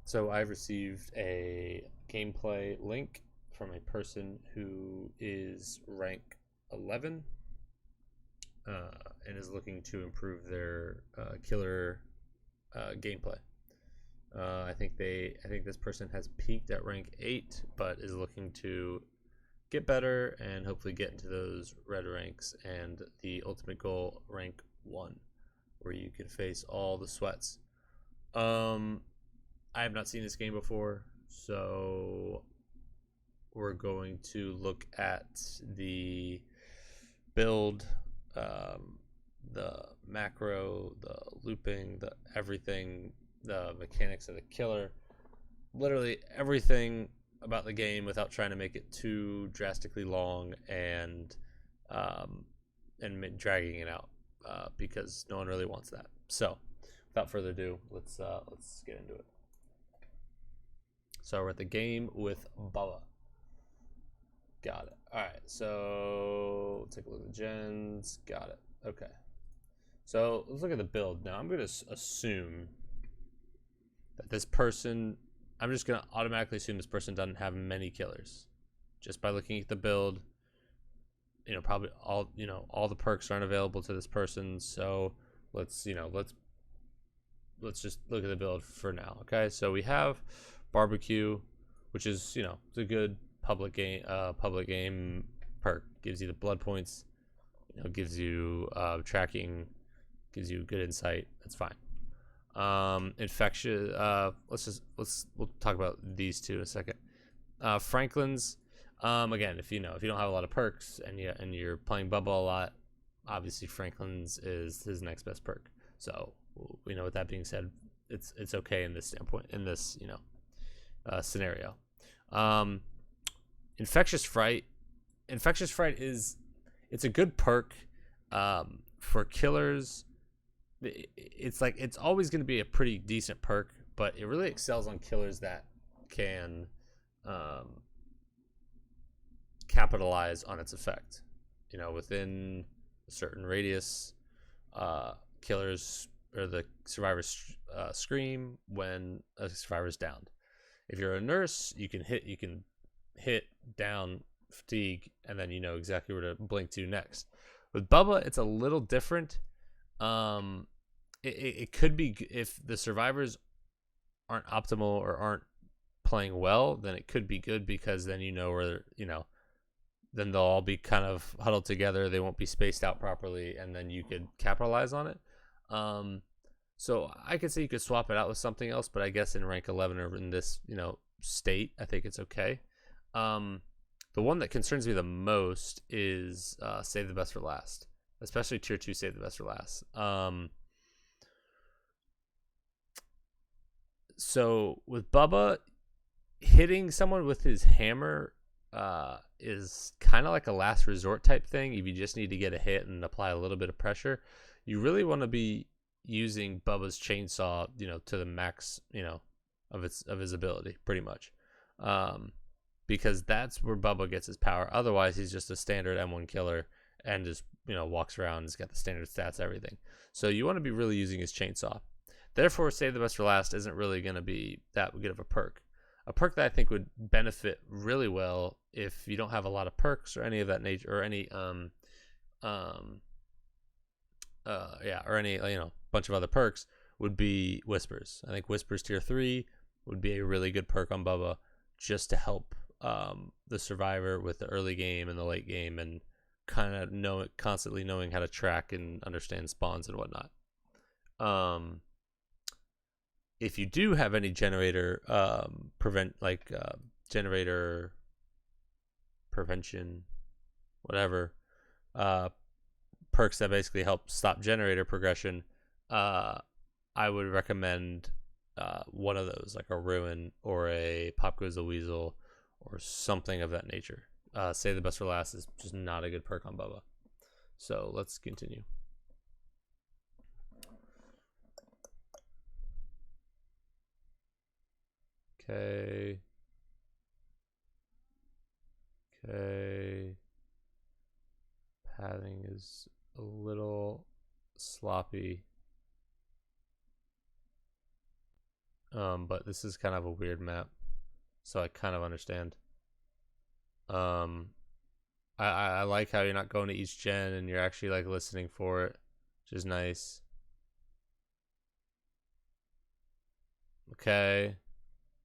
So I received a gameplay link from a person who is rank 11 and is looking to improve their killer gameplay. I think this person has peaked at rank 8, but is looking to get better and hopefully get into those red ranks and the ultimate goal, rank 1, where you can face all the sweats. Um, I have not seen this game before, so we're going to look at the build, um, the macro, the looping, the everything, the mechanics of the killer, literally everything about the game without trying to make it too drastically long um, and dragging it out because no one really wants that. So, without further ado, let's get into it. So we're at the game with BUBBA. Got it. All right. So take a look at the gens. Got it. Okay. So let's look at the build now. I'm going to assume that this person. I'm just going to automatically assume this person doesn't have many killers, just by looking at the build. Probably all the perks aren't available to this person. So let's just look at the build for now. Okay. So we have barbecue, which is it's a good public game perk. Gives you the blood points, gives you tracking, gives you good insight. That's fine. Infectious. We'll talk about these two in a second. Franklin's. Again, if you don't have a lot of perks and you're playing Bubba a lot, obviously Franklin's is his next best perk. So with that being said, it's okay in this standpoint, in this scenario. Infectious Fright. Infectious Fright it's a good perk for killers. It's always going to be a pretty decent perk, but it really excels on killers that can capitalize on its effect. Within a certain radius, killers or the survivors scream when a survivor is downed. If you're a nurse, you can hit down fatigue, and then you know exactly where to blink to next. With Bubba, it's a little different. It could be, if the survivors aren't optimal or aren't playing well, then it could be good, because then where then they'll all be kind of huddled together. They won't be spaced out properly, and then you could capitalize on it. So I could say you could swap it out with something else, but I guess in rank 11 or in this state, I think it's okay. The one that concerns me the most is save the best for last, especially tier 2 save the best for last. So with Bubba, hitting someone with his hammer is kind of like a last resort type thing. If you just need to get a hit and apply a little bit of pressure, you really want to be using Bubba's chainsaw, to the max, of his ability, pretty much, because that's where Bubba gets his power. Otherwise, he's just a standard M1 killer and just walks around. He's got the standard stats, everything. So you want to be really using his chainsaw. Therefore, save the best for last isn't really going to be that good of a perk. A perk that I think would benefit really well if you don't have a lot of perks or any of that nature, or any or any bunch of other perks, would be Whispers. I think Whispers tier 3 would be a really good perk on Bubba, just to help the survivor with the early game and the late game, and kind of constantly knowing how to track and understand spawns and whatnot. If you do have any generator generator prevention, whatever, perks that basically help stop generator progression, I would recommend one of those, like a Ruin or a Pop Goes the Weasel or something of that nature. Save the best for last is just not a good perk on Bubba. So let's continue. Okay. Padding is a little sloppy. but this is kind of a weird map, so I kind of understand. I like how you're not going to each gen and you're actually like listening for it, which is nice. Okay,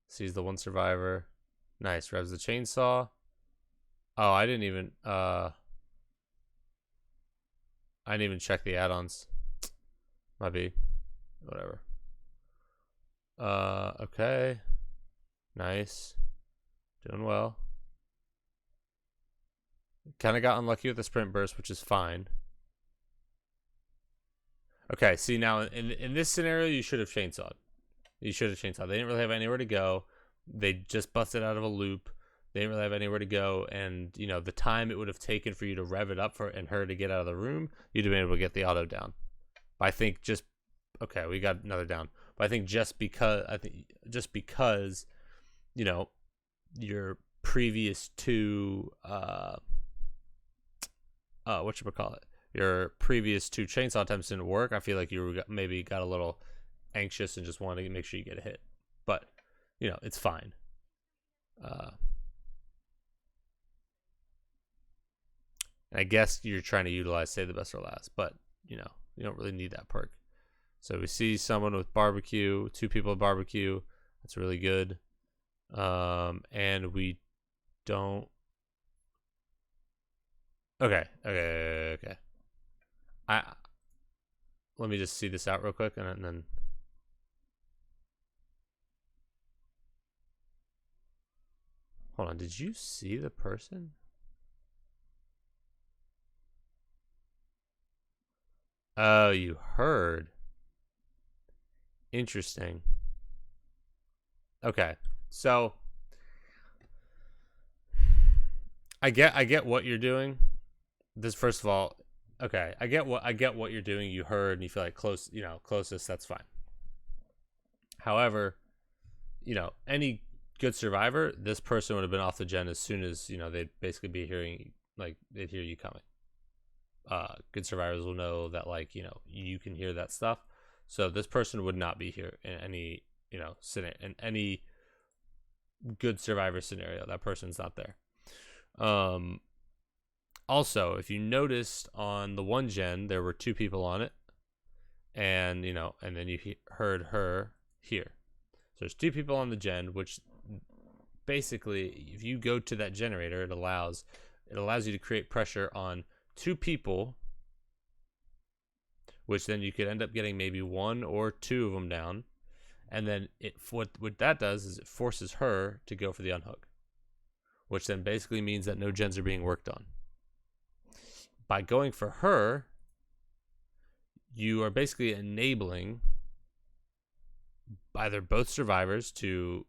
sees the one survivor. Nice, revs the chainsaw. Oh, I didn't even check the add-ons. Might be. Whatever. Okay. Nice. Doing well. Kind of got unlucky with the sprint burst, which is fine. Okay, see now in this scenario, you should have chainsawed. You should have chainsawed. They didn't really have anywhere to go. They just busted out of a loop. They didn't really have anywhere to go, and you know the time it would have taken for you to rev it up for and her to get out of the room, you'd have been able to get the auto down. But I think just okay, we got another down. But I think just because you know your previous two whatchamacallit, your previous two chainsaw attempts didn't work, I feel like you maybe got a little anxious and just wanted to make sure you get a hit. But you know it's fine. And I guess you're trying to utilize save the best for last, but you know you don't really need that perk. So we see someone with barbecue, two people with barbecue. That's really good. And we don't. Okay. Let me just see this out real quick, and then. Hold on. Did you see the person? Oh, you heard. Interesting. Okay, so I get what you're doing. This first of all, okay, I get what you're doing. You heard and you feel like closest. That's fine. However, you know, any good survivor, this person would have been off the gen as soon as they'd basically be hearing they'd hear you coming. Good survivors will know that you can hear that stuff. So this person would not be here in any in any good survivor scenario. That person's not there. Also, if you noticed on the one gen, there were two people on it, and and then you heard her here. So there's two people on the gen, which basically, if you go to that generator, it allows you to create pressure on two people, which then you could end up getting maybe one or two of them down, and then what that does is it forces her to go for the unhook, which then basically means that no gens are being worked on. By going for her, you are basically enabling either both survivors to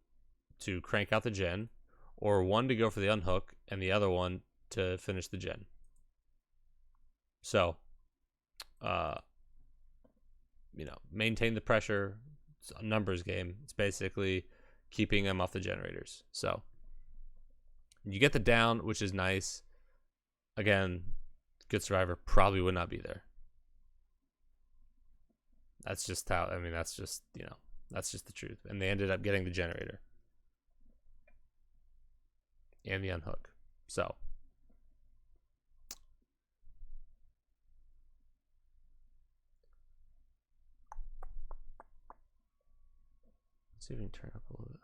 crank out the gen, or one to go for the unhook and the other one to finish the gen. So, maintain the pressure. It's a numbers game. It's basically keeping them off the generators. So, you get the down, which is nice. Again, good survivor probably would not be there. That's just how, that's just the truth. And they ended up getting the generator and the unhook. So, let's see if we can turn up a little bit.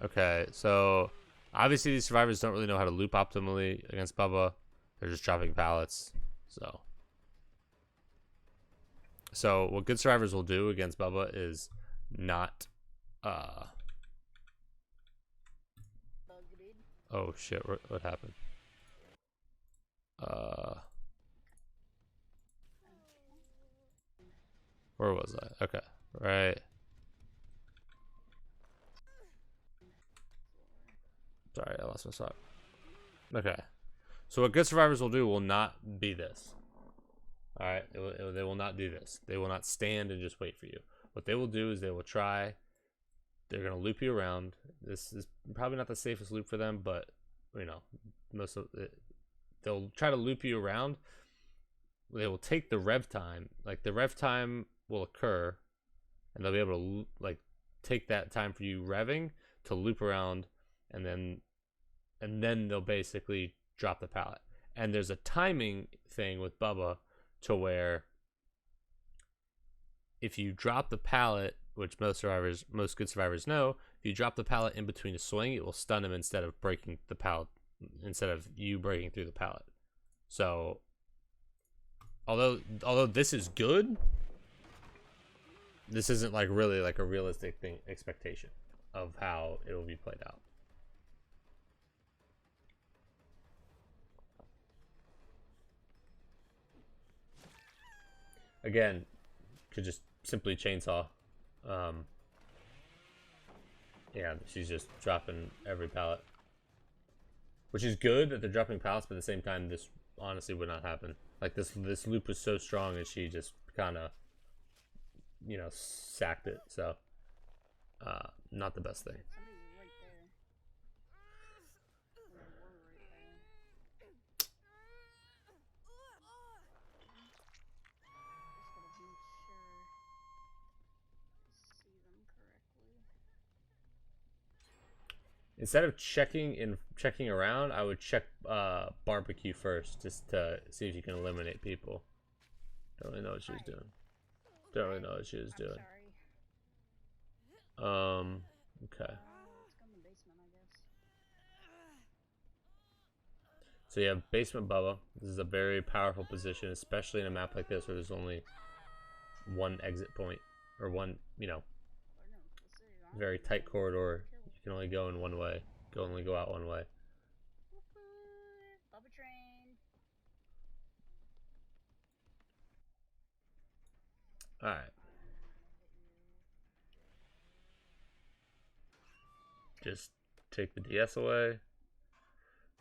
Okay, so obviously these survivors don't really know how to loop optimally against Bubba. They're just dropping pallets. So what good survivors will do against Bubba is not oh shit, what happened? Where was I? Okay, right. Sorry, I lost my spot. Okay, so what good survivors will do will not be this. All right, they will not do this. They will not stand and just wait for you. What they will do is they will try they're gonna loop you around. This is probably not the safest loop for them, but you know, most of it, they'll try to loop you around. They will take the rev time, like the rev time will occur, and they'll be able to like take that time for you revving to loop around, and then they'll basically drop the pallet. And there's a timing thing with Bubba to where if you drop the pallet, which most good survivors know, if you drop the pallet in between a swing, it will stun him instead of breaking the pallet, instead of you breaking through the pallet. So, although this is good, this isn't like really like a realistic expectation of how it will be played out. Again, could just simply chainsaw. Yeah, she's just dropping every pallet, which is good that they're dropping pallets, but at the same time, this honestly would not happen. Like this loop was so strong, and she just kind of, you know, sacked it. So, not the best thing. Instead of checking around, I would check barbecue first, just to see if you can eliminate people. Don't really know what she was doing. Don't really know what she was doing. Okay. So you have basement Bubba. This is a very powerful position, especially in a map like this where there's only one exit point, or one, you know, very tight corridor. You can only go in one way. Only go out one way. Bubba train. All right. Just take the DS away.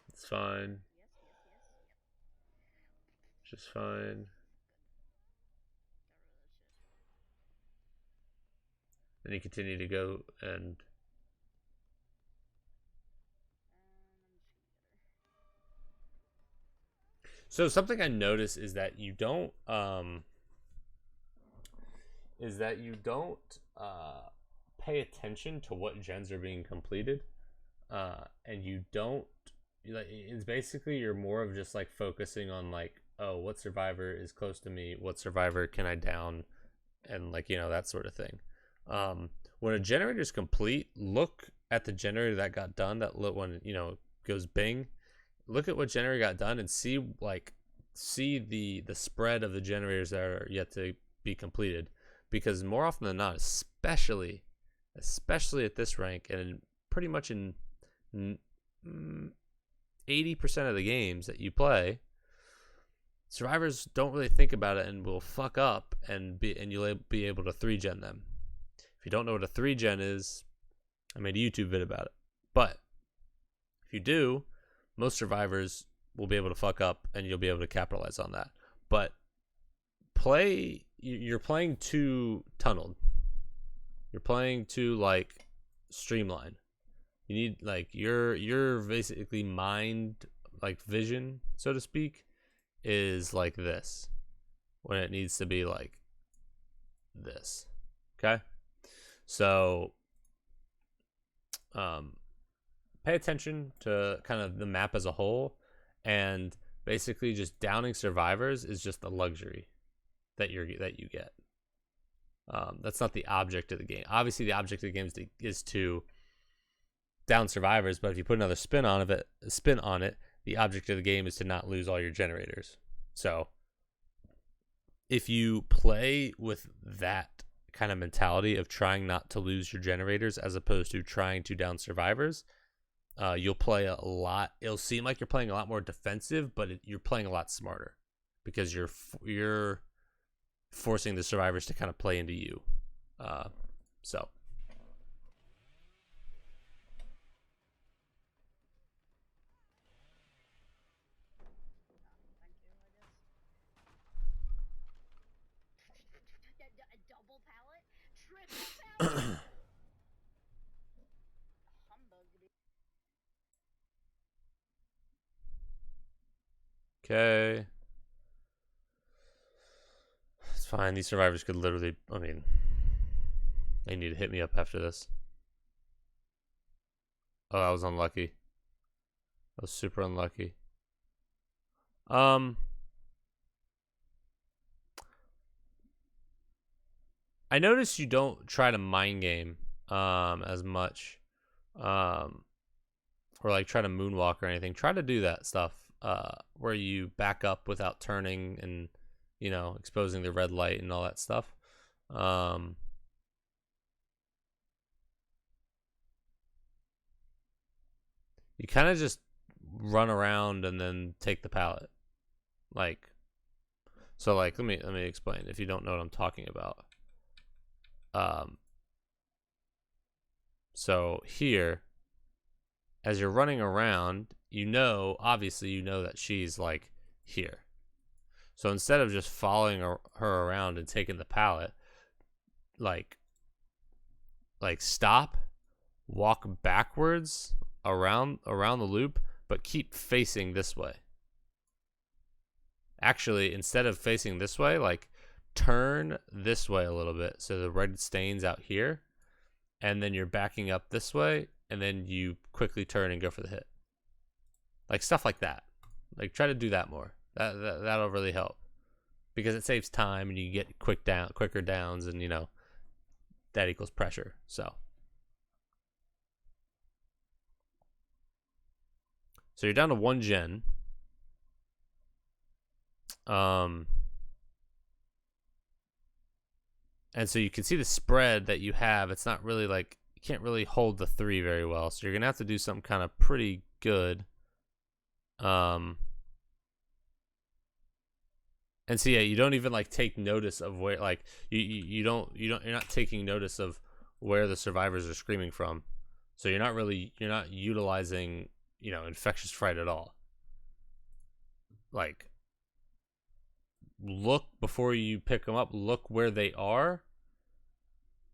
It's fine. Just fine. Then you continue to go and so something I notice is that you don't pay attention to what gens are being completed, and you don't, like, it's basically you're more of just like focusing on like, oh, what survivor is close to me, what survivor can I down, and like, you know, that sort of thing. When a generator is complete, look at the generator that got done. That when, you know, goes bing, look at what generator got done and see the spread of the generators that are yet to be completed, because more often than not, especially at this rank, and pretty much in 80% of the games that you play, survivors don't really think about it and will fuck up, and you'll be able to 3-gen them. If you don't know what a 3-gen is, I made a YouTube vid about it. But if you do, most survivors will be able to fuck up, and you'll be able to capitalize on that. But you're playing too tunneled. You're playing too like streamlined. You need like your basically mind, like vision, so to speak, is like this when it needs to be like this. Okay? So pay attention to kind of the map as a whole, and basically just downing survivors is just a luxury that you get. That's not the object of the game. Obviously, the object of the game is to down survivors, but if you put another spin on it, the object of the game is to not lose all your generators. So if you play with that kind of mentality of trying not to lose your generators as opposed to trying to down survivors, you'll play a lot. It'll seem like you're playing a lot more defensive, but you're playing a lot smarter because you're forcing the survivors to kind of play into you. So. Okay. It's fine. These survivors could literally, I mean, they need to hit me up after this. Oh, that was unlucky. That was super unlucky. I noticed you don't try to mind game as much. Um or like try to moonwalk or anything. Try to do that stuff where you back up without turning and exposing the red light and all that stuff. Um you kind of just run around and then take the pallet. Like so like let me explain if you don't know what I'm talking about. Um so here as you're running around, obviously you know that she's like here. So instead of just following her around and taking the pallet, like stop, walk backwards around the loop, but keep facing this way. Actually, instead of facing this way, like turn this way a little bit so the red stains out here, and then you're backing up this way, and then you quickly turn and go for the hit. Like stuff like that. Like try to do that more. That'll really help because it saves time and you get quicker downs, and that equals pressure. So you're down to 1 gen. And so you can see the spread that you have. It's not really like you can't really hold the 3 very well. So you're gonna have to do something kind of pretty good. And so yeah, you don't even like take notice of where like you're not taking notice of where the survivors are screaming from. So you're not utilizing, infectious fright at all. Like look before you pick them up, look where they are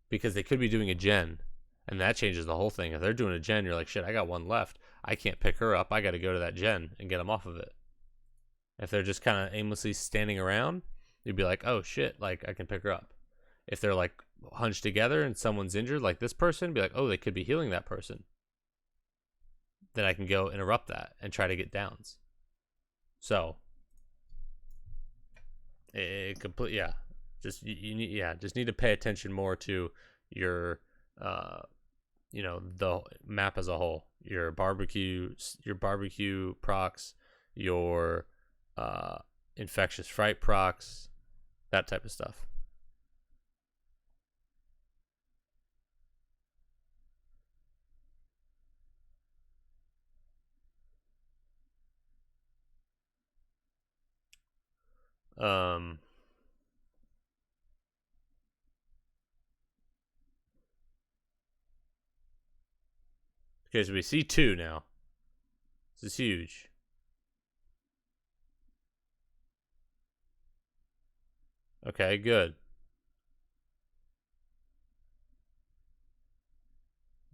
because they could be doing a gen, and that changes the whole thing. If they're doing a gen, you're like, shit, I got one left. I can't pick her up. I got to go to that gen and get them off of it. If they're just kind of aimlessly standing around, you'd be like, oh shit, like I can pick her up. If they're like hunched together and someone's injured, like this person, be like, oh, they could be healing that person. Then I can go interrupt that and try to get downs. So yeah, just just need to pay attention more to your the map as a whole, your barbecue procs, your infectious fright procs, that type of stuff. Okay, so we see 2 now. This is huge. Okay, good.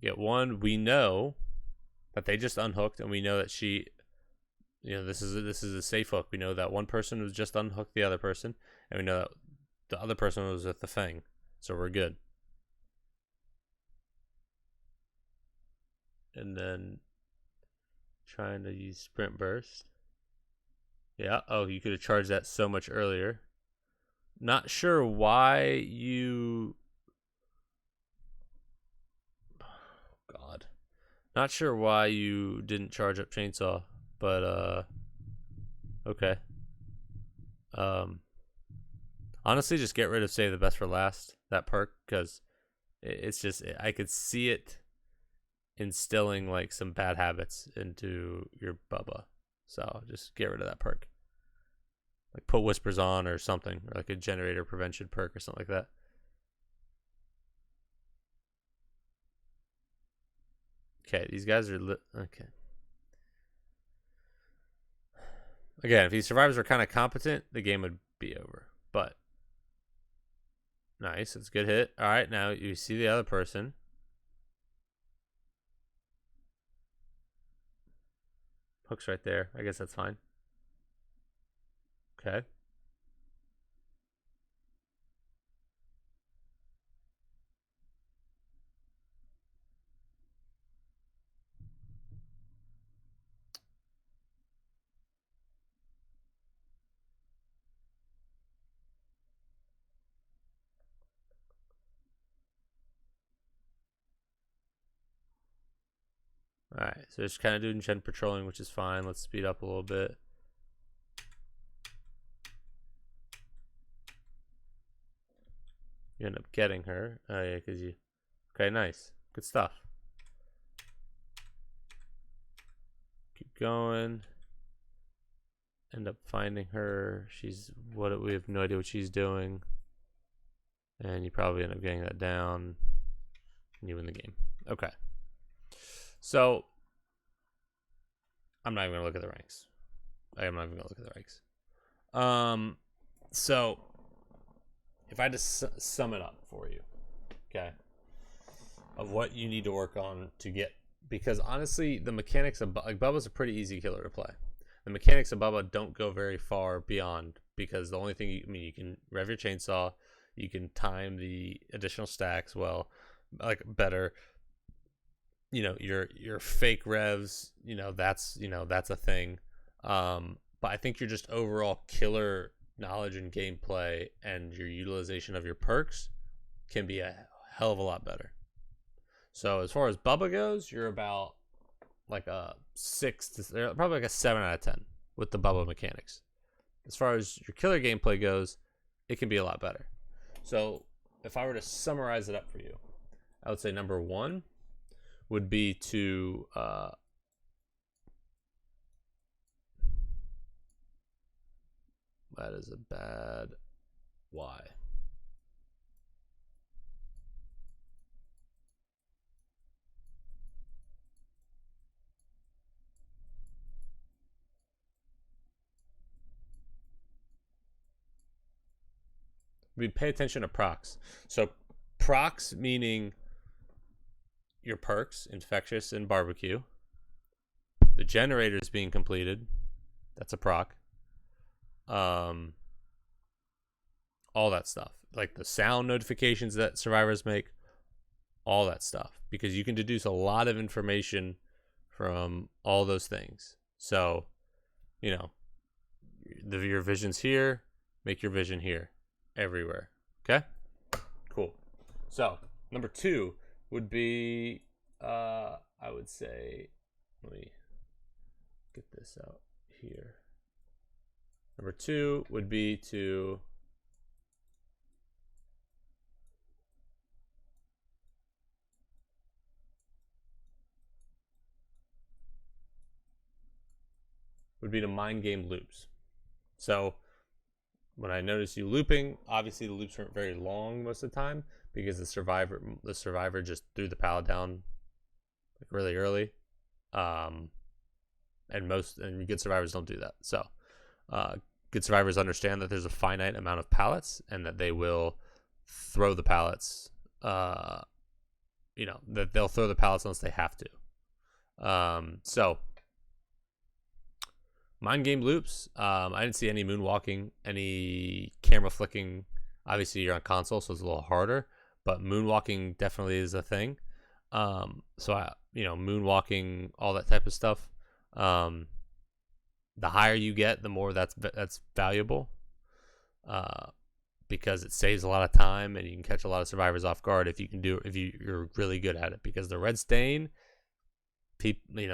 Get 1. We know that they just unhooked, and we know that she, this is a safe hook. We know that one person was just unhooked the other person, and we know that the other person was with the Fang, so we're good. And then trying to use sprint burst. Yeah. Oh, you could have charged that so much earlier. Not sure why you. God. Not sure why you didn't charge up chainsaw, but okay. Honestly, just get rid of save the best for last, that perk, because it's just I could see it instilling like some bad habits into your Bubba. So just get rid of that perk. Like put whispers on or something, or like a generator prevention perk or something like that. Okay, these guys are okay. Again, if these survivors were kind of competent, the game would be over. But nice, it's a good hit. All right, now you see the other person. Hook's right there. I guess that's fine. Okay. All right, so just kind of doing gen patrolling, which is fine. Let's speed up a little bit. You end up getting her. Oh yeah, because you. Okay, nice, good stuff. Keep going. End up finding her. She's what we have no idea what she's doing, and you probably end up getting that down, and you win the game. Okay. So I'm not even gonna look at the ranks. I'm not even gonna look at the ranks. So if I had to sum it up for you, okay, of what you need to work on to get, because honestly, the mechanics of like Bubba's a pretty easy killer to play. The mechanics of Bubba don't go very far beyond, because the only thing you can rev your chainsaw, you can time the additional stacks well, like better. Your fake revs, that's a thing. But I think your just overall killer knowledge and gameplay and your utilization of your perks can be a hell of a lot better. So as far as Bubba goes, you're about like a 6 to probably like a 7 out of 10 with the Bubba mechanics. As far as your killer gameplay goes, it can be a lot better. So if I were to summarize it up for you, I would say number 1 would be to that is a bad Y. We pay attention to procs. So procs meaning your perks, infectious and barbecue. The generators being completed, that's a proc. All that stuff, like the sound notifications that survivors make, all that stuff, because you can deduce a lot of information from all those things. So, your vision's here, make your vision here, everywhere. Okay, cool. So number 2 would be, I would say, let me get this out here. Number 2 would be to mind game loops. So when I noticed you looping, obviously the loops weren't very long most of the time, because the survivor just threw the pallet down like really early. And good survivors don't do that. So good survivors understand that there's a finite amount of pallets, and that they will throw the pallets. That they'll throw the pallets unless they have to. So mind game loops. I didn't see any moonwalking, any camera flicking. Obviously, you're on console, so it's a little harder. But moonwalking definitely is a thing. Moonwalking, all that type of stuff. The higher you get, the more that's valuable. Because it saves a lot of time, and you can catch a lot of survivors off guard if you're really good at it. Because the red stain,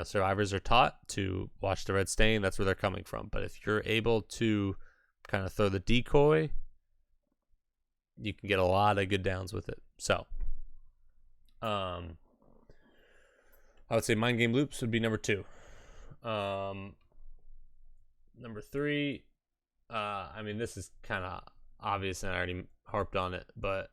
survivors are taught to watch the red stain. That's where they're coming from. But if you're able to kind of throw the decoy, you can get a lot of good downs with it. So, I would say mind game loops would be number 2. Number 3, this is kind of obvious, and I already harped on it, but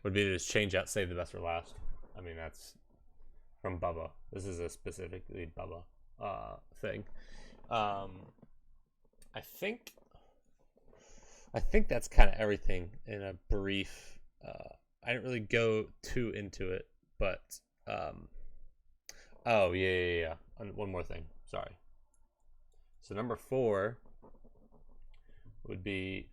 would be to just change out save the best for last. That's from Bubba. This is a specifically Bubba thing. I think I think that's kind of everything in a brief. I didn't really go too into it, but um, oh yeah. One more thing. Sorry. So number 4 would be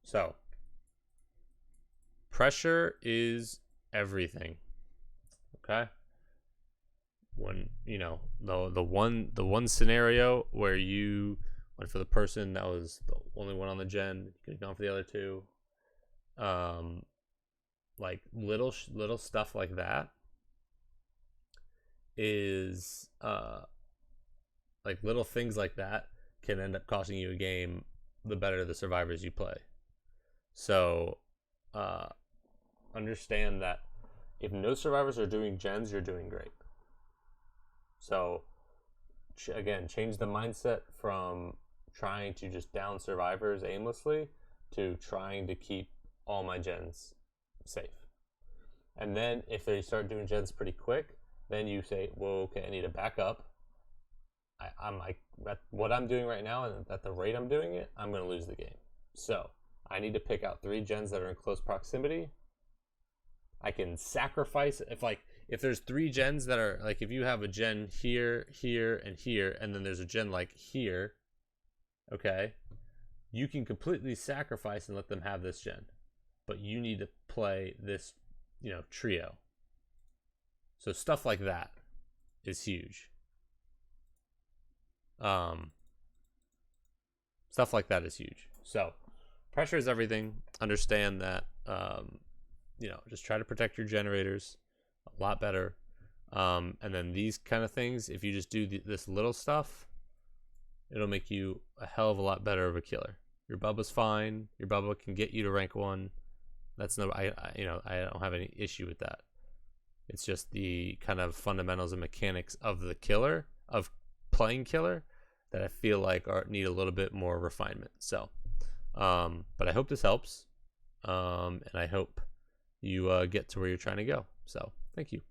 so pressure is everything. Okay. When the one scenario where you went for the person that was the only one on the gen, you could have gone for the other two. Um, like little stuff like that is like little things like that can end up costing you a game the better the survivors you play. So uh, understand that if no survivors are doing gens, you're doing great. So again, change the mindset from trying to just down survivors aimlessly to trying to keep all my gens safe. And then if they start doing gens pretty quick, then you say, well, okay, I need to back up. I'm like, at what I'm doing right now and at the rate I'm doing it, I'm going to lose the game. So I need to pick out 3 gens that are in close proximity. I can sacrifice if there's 3 gens that are like, if you have a gen here, here, and here, and then there's a gen like here, okay, you can completely sacrifice and let them have this gen, but you need to play this, trio. So stuff like that is huge. Stuff like that is huge. So pressure is everything. Understand that. Just try to protect your generators a lot better. And then these kind of things, if you just do this little stuff, it'll make you a hell of a lot better of a killer. Your Bubba's fine. Your Bubba can get you to rank 1. That's I don't have any issue with that. It's just the kind of fundamentals and mechanics of the killer, of playing killer, that I feel like need a little bit more refinement. So, but I hope this helps. And I hope you get to where you're trying to go. So, thank you.